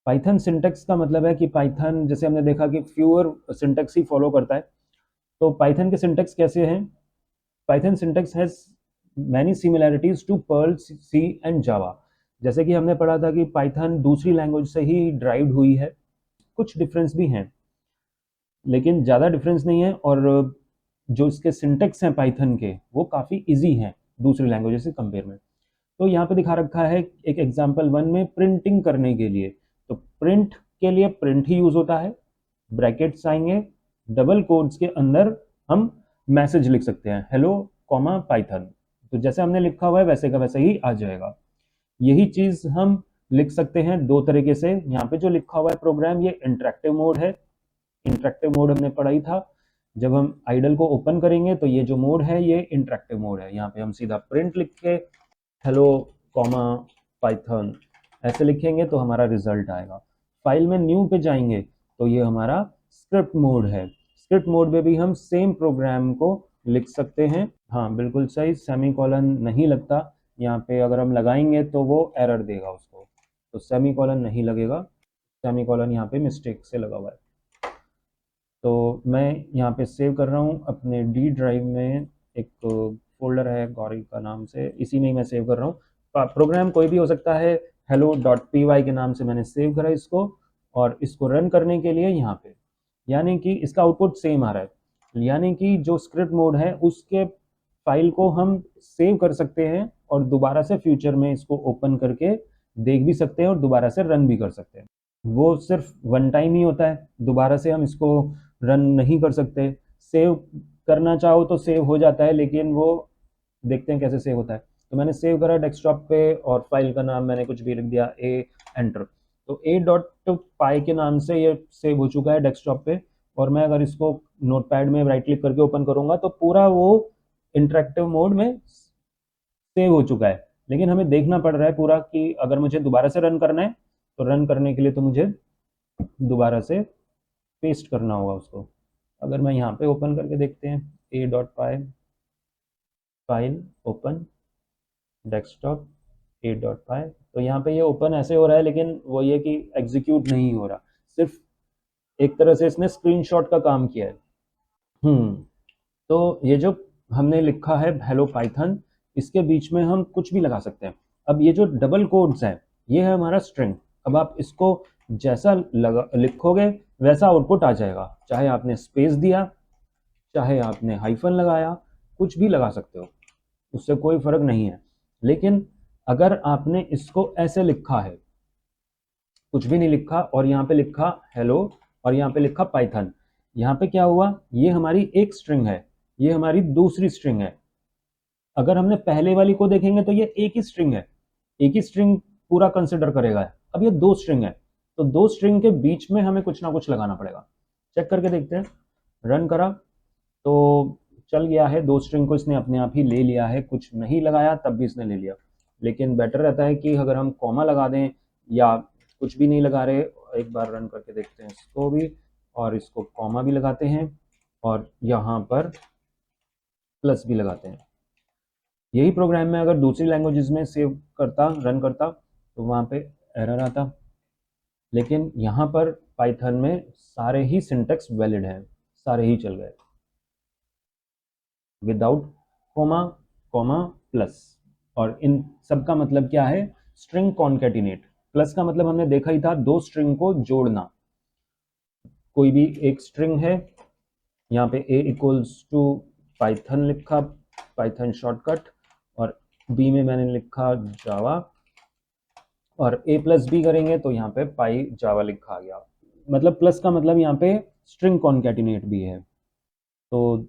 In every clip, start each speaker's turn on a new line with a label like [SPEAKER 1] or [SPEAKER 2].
[SPEAKER 1] Python syntax का मतलब है कि पाइथन, जैसे हमने देखा कि फ्यूअर सिंटेक्स ही फॉलो करता है। तो पाइथन के सिंटेक्स कैसे हैं? Python syntax has many similarities to Perl, C and Java. जैसे कि हमने पढ़ा था कि पाइथन दूसरी लैंग्वेज से ही ड्राइव्ड हुई है, कुछ डिफरेंस भी हैं लेकिन ज़्यादा डिफरेंस नहीं है। और जो इसके सिंटेक्स हैं पाइथन के, वो काफ़ी इजी हैं दूसरी लैंग्वेज से कंपेयर में। तो यहाँ पे दिखा रखा है एक एग्जाम्पल 1 में प्रिंटिंग करने के लिए, तो प्रिंट के लिए प्रिंट ही यूज होता है, ब्रैकेट्स आएंगे, डबल कोट्स के अंदर हम मैसेज लिख सकते हैं, हेलो कॉमा पाइथन। तो जैसे हमने लिखा हुआ है वैसे का वैसे ही आ जाएगा। यही चीज हम लिख सकते हैं दो तरीके से। यहाँ पे जो लिखा हुआ है प्रोग्राम, ये इंटरेक्टिव मोड है। इंटरेक्टिव मोड हमने पढ़ा ही था, जब हम आइडल को ओपन करेंगे तो ये जो मोड है ये इंटरेक्टिव मोड है। यहाँ पे हम सीधा प्रिंट लिख के हेलो कॉमा पाइथन ऐसे लिखेंगे तो हमारा रिजल्ट आएगा। फाइल में न्यू पे जाएंगे तो ये हमारा स्क्रिप्ट मोड है। स्क्रिप्ट मोड में भी हम सेम प्रोग्राम को लिख सकते हैं। हाँ बिल्कुल सही, सेमी कॉलन नहीं लगता यहाँ पे, अगर हम लगाएंगे तो वो एरर देगा उसको, तो सेमी कॉलन नहीं लगेगा। सेमी कॉलन यहाँ पे मिस्टेक से लगा हुआ है। तो मैं यहाँ पे सेव कर रहा हूँ अपने डी ड्राइव में, एक फोल्डर है गौरी का नाम से, इसी में ही मैं सेव कर रहा हूँ। प्रोग्राम कोई भी हो सकता है, hello.py के नाम से मैंने सेव करा इसको, और इसको रन करने के लिए यहाँ पे, यानी कि इसका आउटपुट सेम आ रहा है, यानी कि जो स्क्रिप्ट मोड है उसके फाइल को हम सेव कर सकते हैं और दोबारा से फ्यूचर में इसको ओपन करके देख भी सकते हैं और दोबारा से रन भी कर सकते हैं। वो सिर्फ वन टाइम ही होता है, दोबारा से हम इसको रन नहीं कर सकते। सेव करना चाहो तो सेव हो जाता है, लेकिन वो देखते हैं कैसे सेव होता है। तो मैंने सेव करा डेस्कटॉप पे और फाइल का नाम मैंने कुछ भी लिख दिया, ए एंटर, तो ए डॉट पाई के नाम से ये सेव हो चुका है डेस्कटॉप पे। और मैं अगर इसको नोटपैड में राइट क्लिक करके ओपन करूंगा तो पूरा वो इंटरेक्टिव मोड में सेव हो चुका है। लेकिन हमें देखना पड़ रहा है पूरा कि अगर मुझे दोबारा से रन करना है तो रन करने के लिए तो मुझे दोबारा से पेस्ट करना होगा उसको। अगर मैं यहाँ पे ओपन करके देखते हैं, A dot py, file open, desktop, A dot py, तो यहाँ पे ये ओपन ऐसे हो रहा है, लेकिन वो ये कि एग्जीक्यूट नहीं हो रहा, सिर्फ एक तरह से इसने स्क्रीनशॉट का काम किया है। तो ये जो हमने लिखा है हेलो पाइथन, इसके बीच में हम कुछ भी लगा सकते हैं। अब ये जो डबल कोड्स हैं, ये है हमारा स्ट्रिंग। अब आप इसको जैसा लिखोगे वैसा आउटपुट आ जाएगा, चाहे आपने स्पेस दिया, चाहे आपने हाइफन लगाया, कुछ भी लगा सकते हो, उससे कोई फर्क नहीं है। लेकिन अगर आपने इसको ऐसे लिखा है, कुछ भी नहीं लिखा, और यहाँ पे लिखा हेलो और यहाँ पे लिखा पाइथन, यहाँ पे क्या हुआ, ये हमारी एक स्ट्रिंग है, ये हमारी दूसरी स्ट्रिंग है। अगर हमने पहले वाली को देखेंगे तो ये एक ही स्ट्रिंग है, एक ही स्ट्रिंग पूरा कंसिडर करेगा। अब ये दो स्ट्रिंग है, तो दो स्ट्रिंग के बीच में हमें कुछ ना कुछ लगाना पड़ेगा। चेक करके देखते हैं, रन करा तो चल गया है, दो स्ट्रिंग को इसने अपने आप ही ले लिया है, कुछ नहीं लगाया तब भी इसने ले लिया। लेकिन बेटर रहता है कि अगर हम कॉमा लगा दें या कुछ भी नहीं लगा रहे, एक बार रन करके देखते हैं इसको भी, और इसको कॉमा भी लगाते हैं और यहाँ पर प्लस भी लगाते हैं। यही प्रोग्राम में अगर दूसरी लैंग्वेजेस में सेव करता, रन करता, तो वहाँ पे एरर आता। लेकिन यहाँ पर पाइथन में सारे ही सिंटेक्स वैलिड हैं, सारे ही चल गए, विदाउट कॉमा, कॉमा, प्लस। और इन सब का मतलब क्या है, स्ट्रिंग कॉन्केटिनेट। प्लस का मतलब हमने देखा ही था, दो स्ट्रिंग को जोड़ना। कोई भी एक स्ट्रिंग है, यहाँ पे a इक्वल्स टू पाइथन लिखा, पाइथन शॉर्टकट, और b में मैंने लिखा जावा, और a प्लस बी करेंगे तो यहाँ पे पाई जावा लिखा गया। मतलब प्लस का मतलब यहाँ पे स्ट्रिंग कॉन्केटिनेट भी है। तो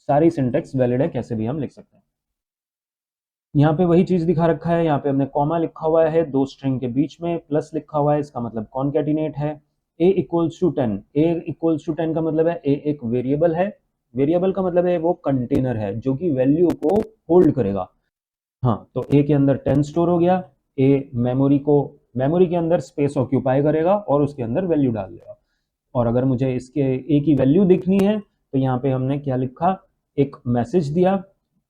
[SPEAKER 1] सारी सिंटेक्स वैलिड है, कैसे भी हम लिख सकते हैं। यहाँ पे वही चीज दिखा रखा है, यहाँ पे हमने कॉमा लिखा हुआ है दो स्ट्रिंग के बीच में, प्लस लिखा हुआ है, इसका मतलब कॉन्केटिनेट है। a equals to 10, a equals to 10 का मतलब है a एक वेरिएबल है। वेरिएबल का मतलब है वो कंटेनर है जो कि वैल्यू को होल्ड करेगा। हाँ, तो a के अंदर 10 स्टोर हो गया, a मेमोरी के अंदर स्पेस ऑक्यूपाई करेगा और उसके अंदर वैल्यू डाल देगा। और अगर मुझे इसके a की वैल्यू दिखनी है तो यहाँ पे हमने क्या लिखा, एक मैसेज दिया।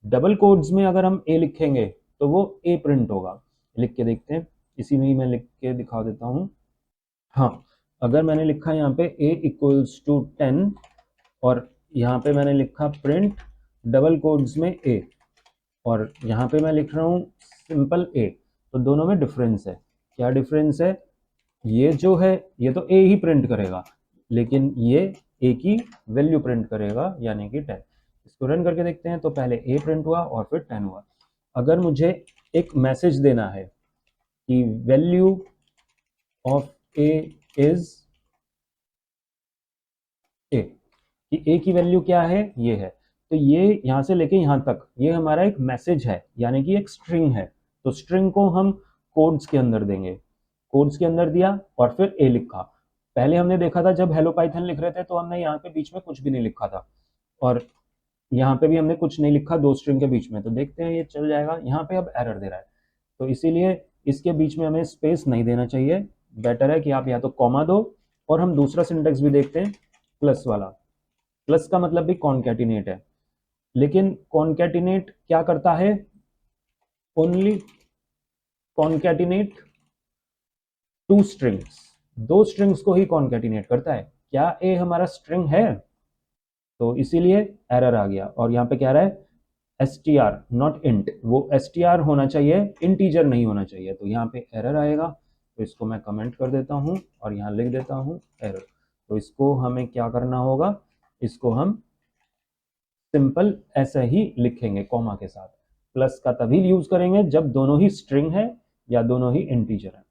[SPEAKER 1] डबल कोड्स में अगर हम a लिखेंगे तो वो a प्रिंट होगा। लिख के देखते हैं, इसी में ही मैं लिख के दिखा देता हूँ। हाँ, अगर मैंने लिखा यहाँ पे a इक्वल्स टू 10 और यहाँ पे मैंने लिखा प्रिंट डबल कोड्स में a और यहाँ पे मैं लिख रहा हूँ सिंपल a, तो दोनों में डिफरेंस है। क्या डिफरेंस है? ये जो है ये तो a ही प्रिंट करेगा, लेकिन ये a की वैल्यू प्रिंट करेगा यानी कि 10। इसको रन करके देखते हैं, तो पहले a प्रिंट हुआ और फिर 10 हुआ। अगर मुझे एक मैसेज देना है कि value of a is a, कि a की वैल्यू क्या है, ये है, तो ये यहाँ से लेके यहाँ तक ये हमारा एक मैसेज है, यानी कि एक स्ट्रिंग है। तो स्ट्रिंग को हम कोड्स के अंदर देंगे, कोड्स के अंदर दिया और फिर a लिखा। पहले हमने देखा था जब हेलो पाइथन लिख रहे थे तो हमने यहाँ पे बीच में कुछ भी नहीं लिखा था, और यहाँ पे भी हमने कुछ नहीं लिखा दो स्ट्रिंग के बीच में। तो देखते हैं ये चल जाएगा। यहाँ पे अब एरर दे रहा है, तो इसीलिए इसके बीच में हमें स्पेस नहीं देना चाहिए। बेटर है कि आप या तो कॉमा दो, और हम दूसरा सिंटेक्स भी देखते हैं, प्लस वाला। प्लस का मतलब भी कॉन्कैटिनेट है, लेकिन कॉन्कैटिनेट क्या करता है? ओनली कॉन्कैटिनेट टू स्ट्रिंग्स, दो स्ट्रिंग्स को ही कॉन्कैटिनेट करता है। क्या ए हमारा स्ट्रिंग है? तो इसीलिए एरर आ गया। और यहाँ पे क्या रहा है? str नॉट इंट, वो str होना चाहिए, इंटीजर नहीं होना चाहिए। तो यहाँ पे एरर आएगा, तो इसको मैं कमेंट कर देता हूँ और यहाँ लिख देता हूँ एरर। तो इसको हमें क्या करना होगा? इसको हम सिंपल ऐसे ही लिखेंगे कॉमा के साथ। प्लस का तभी यूज करेंगे जब दोनों ही स्ट्रिंग है या दोनों ही इंटीजर है।